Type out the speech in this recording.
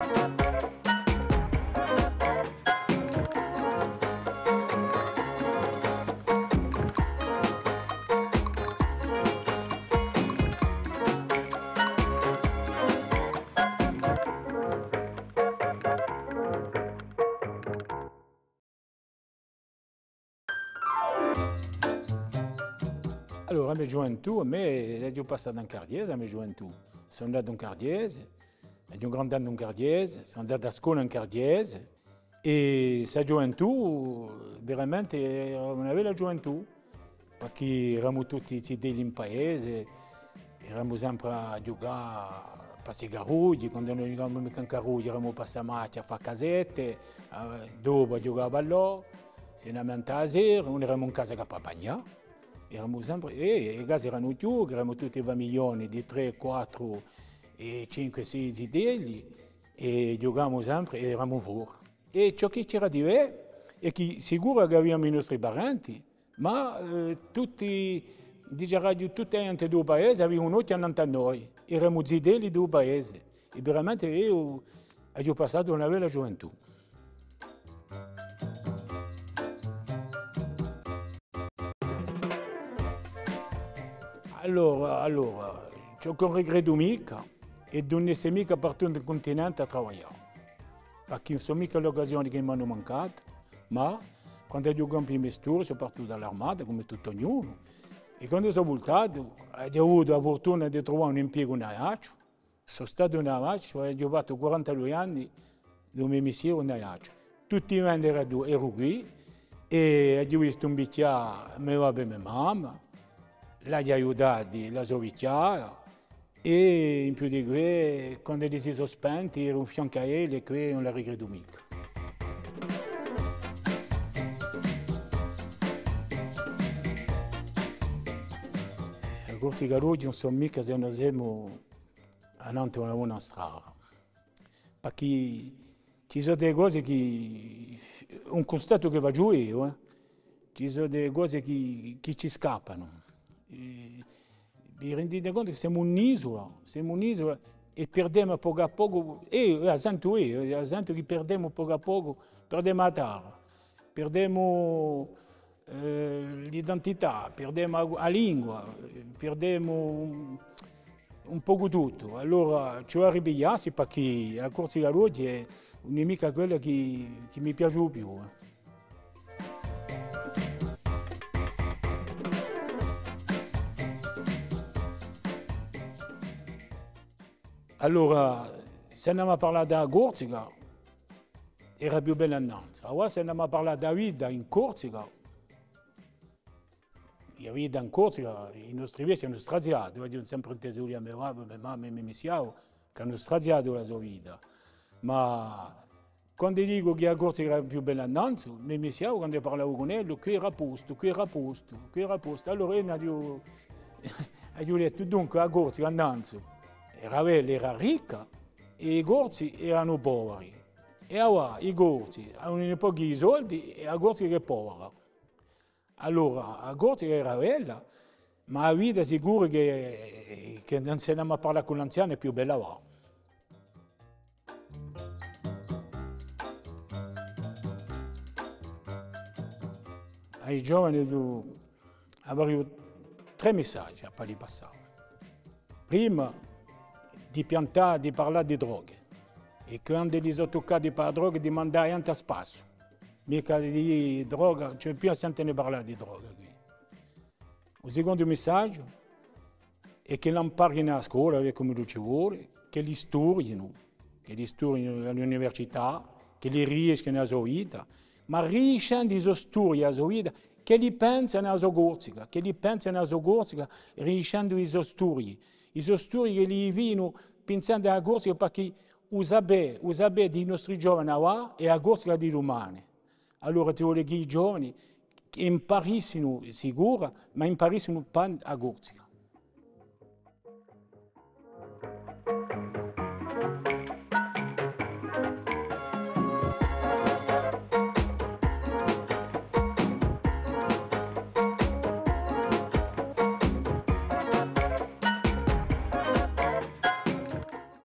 Allora, la mia gioventù, a me, io ho passato in Cardiese, la mia gioventù. Sono andato in Cardiese, ho grandi in Cardiese, sono andato a scuola in Cardiese e questa gioventù veramente era una bella gioventù, perché eravamo tutti degli in paese, eravamo sempre a giocare a passi garugli, quando noi giocavamo in garugli eravamo passati a macchia a fare casette, dopo a giocare a ballò, se ne andava a sera, noi eravamo in casa a Papagna. Eravamo sempre, e i case erano chiusi, eravamo tutti famiglioni di 3, 4, 5, 6 zitelli e giocavamo sempre e eravamo fuori. E ciò che c'era di vero è che sicuro che avevamo i nostri parenti, ma tutti, diciamo, tutti gli enti del paese avevano un occhio a noi, eravamo zitelli del paese e veramente io ho passato una bella gioventù. Allora, c'ho un regredo mica e non essere mica partito dal continente a lavorare. Perché non sono mica le occasioni che mi hanno mancato, ma quando ho giocato in prima storia sono partito dall'armata come tutto ognuno. E quando sono voltato ho avuto la fortuna di trovare un impiego in Ajaccio. Sono stato in Ajaccio e ho fatto 42 anni come mestiere in Ajaccio. Tutti gli anni ero qui e ho visto un bicchiere, mi va bene mia mamma. L'ha aiutato la sua vecchiaia e in più di questo, quando si sono spenti, ero un fianco a lui e qui non la regredo mica. A Corsi Garugli non so mica se noi siamo avanti una buona strada, perché ci sono delle cose che, un constato che faccio io, ci sono delle cose che ci scappano. Vi rendete conto che siamo un'isola e perdiamo poco a poco, sento che perdiamo poco a poco, perdiamo la terra, perdiamo l'identità, perdiamo la lingua, perdiamo un po' tutto. Allora ci vuole ripigliarsi perché la Corsi Garugli è un'amica quella che mi piace di più. Allora, se andiamo a parlare della Corsica, era più bella innanzi. Ora se andiamo a parlare della vita in Corsica, la vita in Corsica, i nostri vecchi hanno straziato, io ho sempre inteso a mia mamma e mia zia che hanno straziato la sua vita. Ma quando dico che la Corsica era più bella innanzi, mia zia quando parlavo con lui, qui era posto, qui era posto, qui era posto. Allora io ho detto, dunque la Corsica innanzi. Ravelli era ricca e i Corsi erano poveri. E ora i Corsi avevano pochi soldi e la Corsica è povera. Allora, la Corsica era bella, ma la vita sicura che non se ne a parlare con l'anziano è più bella va. Ai giovani avrei 3 messaggi a fargli passare. Prima, di piantare, di parlare di droghe. E quando li sono toccati per la droga, di mandare a spasso. Mica di droga, cioè più a sentire parlare di droga qui. Il secondo messaggio è che non parlino a scuola, come lo ci vuole, che li studino all'università, che li riescano alla sua vita, ma riescano di studiare la sua vita, che li pensano alla sua Corsica, riescendo i suoi studi. I suoi studi che li vivono pensando alla Corsica perché usare dei nostri giovani e la Corsica di domani. Allora ti voglio che i giovani imparissero sicura, ma imparissero a Corsica.